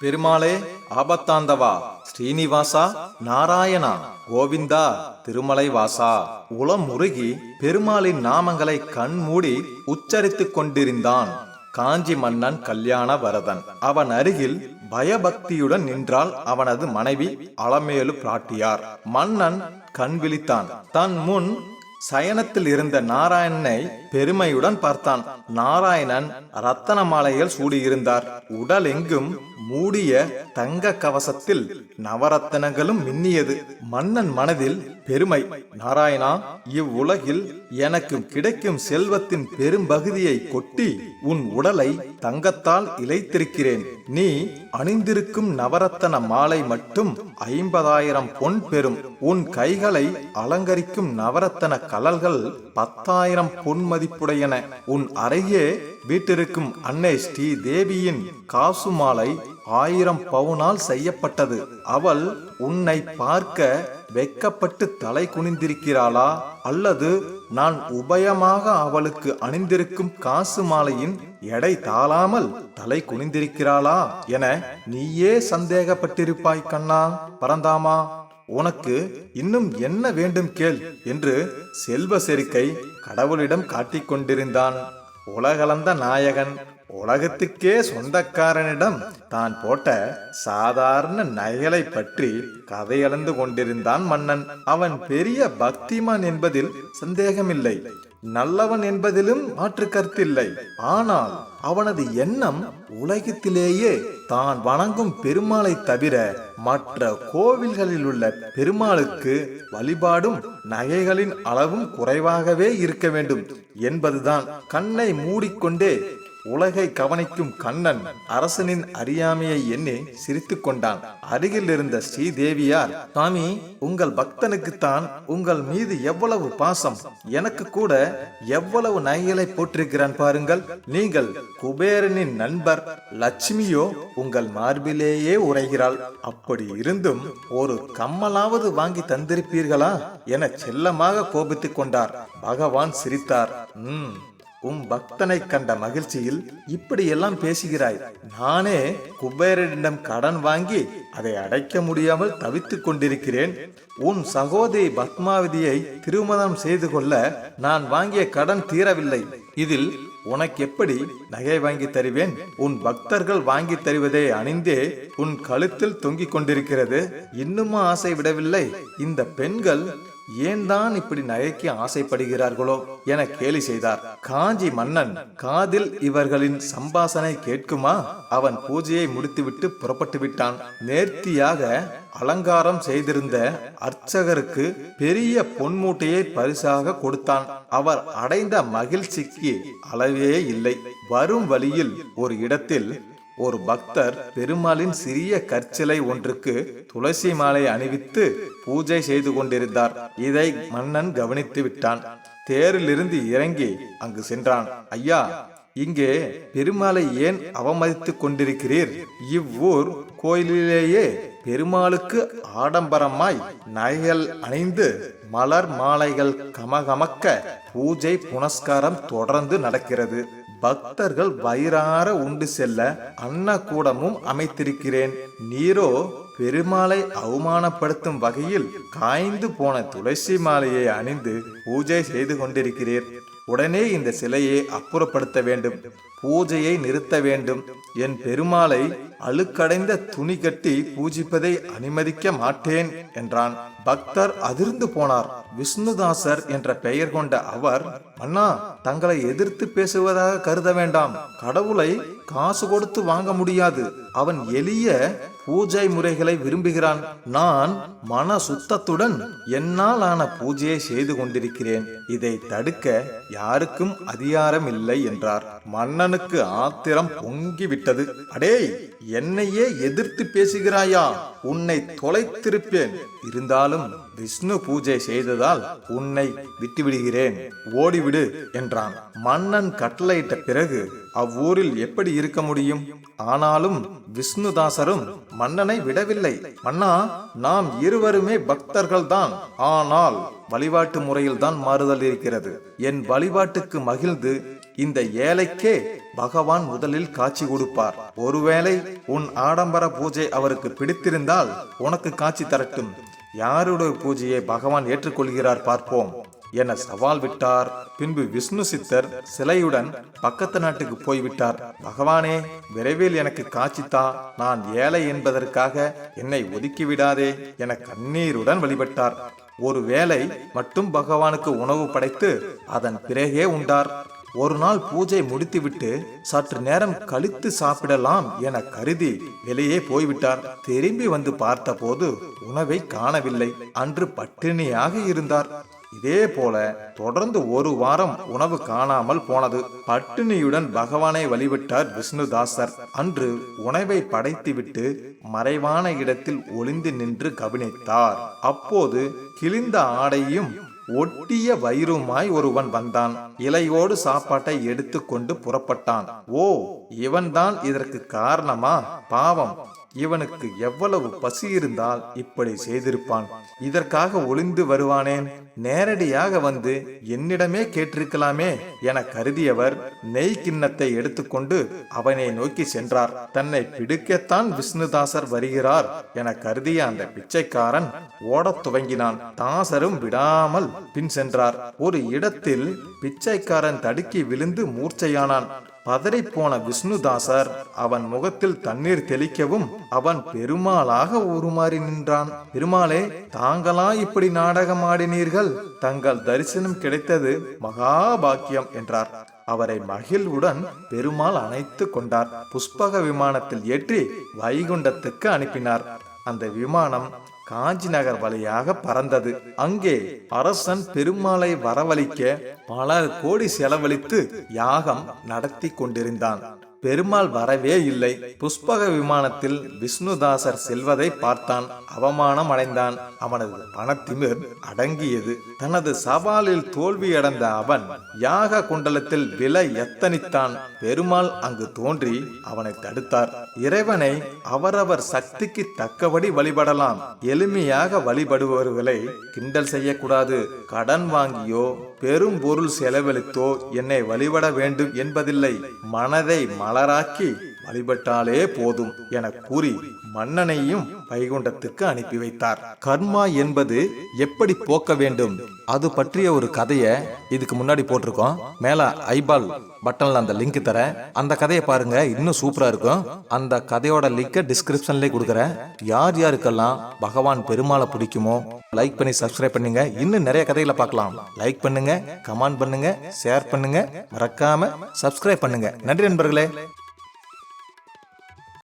பெருமாளே, ஆபத்தாந்தவா, ஸ்ரீனிவாசா, நாராயணா, கோவிந்தா, திருமலை வாசா. உளம் முருகி பெருமாளின் நாமங்களை கண்மூடி உச்சரித்துக் கொண்டிருந்தான் காஞ்சி மன்னன் கல்யாண வரதன். அவன் அருகில் பயபக்தியுடன் நின்றாள் அவனது மனைவி அலமேலு பிராட்டியார். மன்னன் கண் விழித்தான். தன் முன் சயனத்தில் இருந்த நாராயணனை பெருமையுடன் பார்த்தான். நாராயணன் ரத்தன மாலைகள் சூடியிருந்தார். உடல் எங்கும் மூடிய தங்க கவசத்தில் நவரத்தனங்களும் மின்னியது. மன்னன் மனதில் பெருமை. நாராயணா, இவ்வுலகில் எனக்கு கிடைக்கும் செல்வத்தின் பெரும்பகுதியை கொட்டி உன் உடலை தங்கத்தால் இழைத்திருக்கிறேன். நீ அணிந்திருக்கும் நவரத்தன மாலை மட்டும் 50,000 பொன் பெறும். உன் கைகளை அலங்கரிக்கும் நவரத்தன கலல்கள் 10,000 பொன் மதிப்புடையன. உன் அறையே வீட்டிற்கும் அன்னை ஸ்ரீ தேவியின் காசு மாலை 1000 பவுனால் செய்யப்பட்டது. அவள் உன்னை பார்க்க வெக்கப்பட்டு தலை குனிந்திருக்கிறாளா, அல்லது நான் உபயமாக அவளுக்கு அணிந்திருக்கும் காசு மாலையின் எடை தாழாமல் தலை குனிந்திருக்கிறாளா என நீயே சந்தேகப்பட்டிருப்பாய் கண்ணா பரந்தாமா. உனக்கு இன்னும் என்ன வேண்டும் கேள் என்று செல்வ செருக்கை கடவுளிடம் காட்டிக் கொண்டிருந்தான். உலகளந்த நாயகன், உலகத்துக்கே சொந்தக்காரனிடம் தான் போட்ட சாதாரண நகைகளை பற்றி கதையளந்து கொண்டிருந்தான் மன்னன். அவன் பெரிய பக்திமான் என்பதில் சந்தேகமில்லை, நல்லவன் என்பதிலும் மாற்று கருத்தில்லை. ஆனால் அவனது எண்ணம் உலகத்திலேயே தான் வணங்கும் பெருமாளை தவிர மற்ற கோவில்களில் உள்ள பெருமாளுக்கு வழிபாடும் நகைகளின் அளவும் குறைவாகவே இருக்க வேண்டும் என்பதுதான். கண்ணை மூடிக்கொண்டே உலகை கவனிக்கும் கண்ணன் அரசனின் அறியாமையை எண்ணி சிரித்து கொண்டான். அருகில் இருந்த ஸ்ரீதேவியார், சாமி, உங்கள் பக்தனுக்குத்தான் உங்கள் மீது எவ்வளவு பாசம், எனக்கு கூட எவ்வளவு நகைகளை போட்டிருக்கிறான் பாருங்கள். நீங்கள் குபேரனின் நண்பர், லட்சுமியோ உங்கள் மார்பிலேயே உரைகிறாள். அப்படி இருந்தும் ஒரு கம்மலாவது வாங்கி தந்திருப்பீர்களா என செல்லமாக கோபித்துக் கொண்டார். பகவான் சிரித்தார். உன் பக்தனை கண்ட மகிழ்ச்சியில் இப்படியெல்லாம் பேசுகிறாய். நானே குபேரனிடம் கடன் வாங்கி அதை அடைக்க முடியாமல் தவித்துக் கொண்டிருக்கிறேன். உன் சகோதரி பத்மாவதியை திருமணம் செய்து கொள்ள நான் வாங்கிய கடன் தீரவில்லை. இதில் உனக்கு எப்படி நகை வாங்கி தருவேன்? உன் பக்தர்கள் வாங்கி தருவதை அணிந்தே உன் கழுத்தில் தொங்கிக் கொண்டிருக்கிறது. இன்னுமா ஆசை விடவில்லை? இந்த பெண்கள் ஏன் தான் இப்படி நகைக்கு ஆசைப்படுகிறார்களோ என கேலி செய்தார். காஞ்சி மன்னன் காதில் இவர்களின் சம்பாசனை கேட்குமா? அவன் பூஜையை முடித்துவிட்டு புறப்பட்டு விட்டான். நேர்த்தியாக அலங்காரம் செய்திருந்த அர்ச்சகருக்கு பெரிய பொன்மூட்டையை பரிசாக கொடுத்தான். அவர் அடைந்த மகிழ்ச்சிக்கு அளவே இல்லை. வரும் வழியில் ஒரு இடத்தில் ஒரு பக்தர் பெருமாளின் சிறிய கற்சிலை ஒன்றுக்கு துளசி மாலை அணிவித்து பூஜை செய்து கொண்டிருந்தார். இதை மன்னன் கவனித்து விட்டான். தேரிலிருந்து இறங்கி அங்கு சென்றான். ஐயா, இங்கே பெருமாளை ஏன் அவமதித்துக் கொண்டிருக்கிறீர்? இவ்வூர் கோயிலிலேயே பெருமாளுக்கு ஆடம்பரமாய் நகைகள் அணிந்து மலர் மாலைகள் கமகமக்க பூஜை புனஸ்காரம் தொடர்ந்து நடக்கிறது. பக்தர்கள் வயிறார உண்டு செல்ல அன்னக்கூடமும் அமைத்திருக்கிறேன். நீரோ பெருமாளை அவமானப்படுத்தும் வகையில் காய்ந்து போன துளசி மாலையை அணிந்து பூஜை செய்து கொண்டிருக்கிறீர். உடனே இந்த சிலையை அப்புறப்படுத்த வேண்டும், பூஜையை நிறுத்த வேண்டும். என் பெருமாளை அழுக்கடைந்த துணி கட்டி பூஜிப்பதை அனுமதிக்க மாட்டேன் என்றான். பக்தர் அதிர்ந்து போனார். விஷ்ணுதாசர் என்ற பெயர் கொண்ட அவர், அண்ணா, தங்களை எதிர்த்து பேசுவதாக கருத வேண்டாம். கடவுளை காசு கொடுத்து வாங்க முடியாது. அவன் எளிய பூஜை முறைகளை விரும்புகிறான். நான் மன சுத்தத்துடன் என்னால் ஆன பூஜையை செய்து கொண்டிருக்கிறேன். இதை தடுக்க யாருக்கும் அதிகாரம் இல்லை என்றார். மன்னனுக்கு ஆத்திரம் பொங்கி விட்டது. அடே, என்னையே எதிர்த்து பேசுகிறாயா? உன்னை தொலைத்திருப்பேன். இருந்தாலும் விஷ்ணு பூஜை செய்ததால் உன்னை விட்டுவிடுகிறேன், ஓடிவிடு என்றான். மன்னன் கட்டளையிட்ட பிறகு அவ்வூரில் எப்படி இருக்க முடியும்? ஆனாலும் விஷ்ணுதாசரும் மன்னனை விடவில்லை. மன்னா, நாம் இருவருமே பக்தர்கள் தான். ஆனால் வழிபாட்டு முறையில் தான் மாறுதல் இருக்கிறது. என் வழிபாட்டுக்கு மகிழ்ந்து இந்த ஏழைக்கே பகவான் முதலில் காட்சி கொடுப்பார். ஒருவேளை உன் ஆடம்பர பூஜை அவருக்கு பிடித்திருந்தால் உனக்கு காட்சி தரட்டும். யாருடைய பூஜையை பகவான் ஏற்றுக்கொள்கிறார் பார்ப்போம் என சவால் விட்டார். பின்பு விஷ்ணு சித்தர் சிலையுடன் பக்கத்து நாட்டுக்கு போய்விட்டார். பகவானே, விரைவில் எனக்கு காட்சித்தா, நான் ஏழை என்பதற்காக என்னை ஒதுக்கிவிடாதே என கண்ணீருடன் வழிபட்டார். ஒரு வேளை மட்டும் பகவானுக்கு உணவு படைத்து அதன் பிறகே உண்டார். ஒரு நாள் பூஜை முடித்துவிட்டு சற்று நேரம் கழித்து சாப்பிடலாம் என கருதி வெளியே போய்விட்டார். திரும்பி வந்து பார்த்தபோது உணவை காணவில்லை. அன்று பட்டினியாக இருந்தார். இதே போல தொடர்ந்து ஒரு வாரம் உணவு காணாமல் போனது. பட்டினியுடன் பகவானை வழிபட்டார் விஷ்ணுதாசர். அன்று உணவை படைத்துவிட்டு மறைவான இடத்தில் ஒளிந்து நின்று கவனித்தார். அப்போது கிழிந்த ஆடையும் ஒட்டிய வயிறுமாய் ஒருவன் வந்தான். இலையோடு சாப்பாட்டை எடுத்துக்கொண்டு புறப்பட்டான். ஓ, இவன்தான் இதற்கு காரணமா? பாவம், இவனுக்கு எவ்வளவு பசி இருந்தால் இப்படி செய்திருப்பான். இதற்காக ஒளிந்து வருவானேன்? நேரடியாக வந்து என்னிடமே கேட்டிருக்கலாமே என கருதியவர் நெய் கிண்ணத்தை எடுத்துக்கொண்டு அவனை நோக்கி சென்றார். தன்னை பிடிக்கத்தான் விஷ்ணுதாசர் வருகிறார் என கருதிய அந்த பிச்சைக்காரன் ஓடத் துவங்கினான். தாசரும் விடாமல் பின் சென்றார். ஒரு இடத்தில் பிச்சைக்காரன் தடுக்கி விழுந்து மூர்ச்சையானான். பதறிப்போன விஷ்ணுதாசர் அவன் முகத்தில் தண்ணீர் தெளிக்கவும் அவன் பெருமாளாக உருமாறி நின்றான். பெருமாளே, தாங்களா இப்படி நாடகம் ஆடினீர்கள்? தங்கள் தரிசனம் கிடைத்தது மகாபாக்கியம் என்றார். அவரை மகிழ்வுடன் பெருமாள் அணைத்து கொண்டார். புஷ்பக விமானத்தில் ஏற்றி வைகுண்டத்துக்கு அனுப்பினார். அந்த விமானம் காஞ்சி நகர் வழியாக பறந்தது. அங்கே அரசன் பெருமாளை வரவழைக்க பல கோடி செலவழித்து யாகம் நடத்தி கொண்டிருந்தான். பெருமாள் வரவே இல்லை. புஷ்பக விமானத்தில் விஷ்ணுதாசர் செல்வதை பார்த்தான். அவமானம் அடைந்தான். அவனது பணத்திமிர் அடங்கியது. தனது சவாலில் தோல்வியடைந்த அவன் யாக குண்டலத்தில் விலை எத்தனித்தான். பெருமாள் அங்கு தோன்றி அவனை தடுத்தார். இறைவனை அவரவர் சக்திக்கு தக்கபடி வழிபடலாம். எளிமையாக வழிபடுபவர்களை கிண்டல் செய்யக்கூடாது. கடன் வாங்கியோ பெரும் பொருள் செலவழித்தோ என்னை வழிபட வேண்டும் என்பதில்லை. மனதை மலராக்கி வழிபட்டாலே போதும் என கூறி மன்னனையும் வைகுண்டத்துக்கு அனுப்பி வைத்தார். கர்மா என்பது எப்படி போக்க வேண்டும் அது பற்றிய ஒரு கதையை இதுக்கு முன்னாடி போட்டிருக்கோம். மேல ஐபால் பட்டன்ல அந்த லிங்க் தரேன். அந்த கதையை பாருங்க, இன்னும் சூப்பரா இருக்கும். அந்த கதையோட லிங்கை டிஸ்கிரிப்ஷன்ல கொடுக்குறேன். யார் யாருக்கெல்லாம் பகவான் பெருமாளை பிடிக்குமோ லைக் பண்ணி சப்ஸ்கிரைப் பண்ணுங்க. இன்னும் நிறைய கதைகளை பார்க்கலாம். லைக் பண்ணுங்க, கமெண்ட் பண்ணுங்க, ஷேர் பண்ணுங்க, மறக்காம சப்ஸ்கிரைப் பண்ணுங்க. நன்றி நண்பர்களே.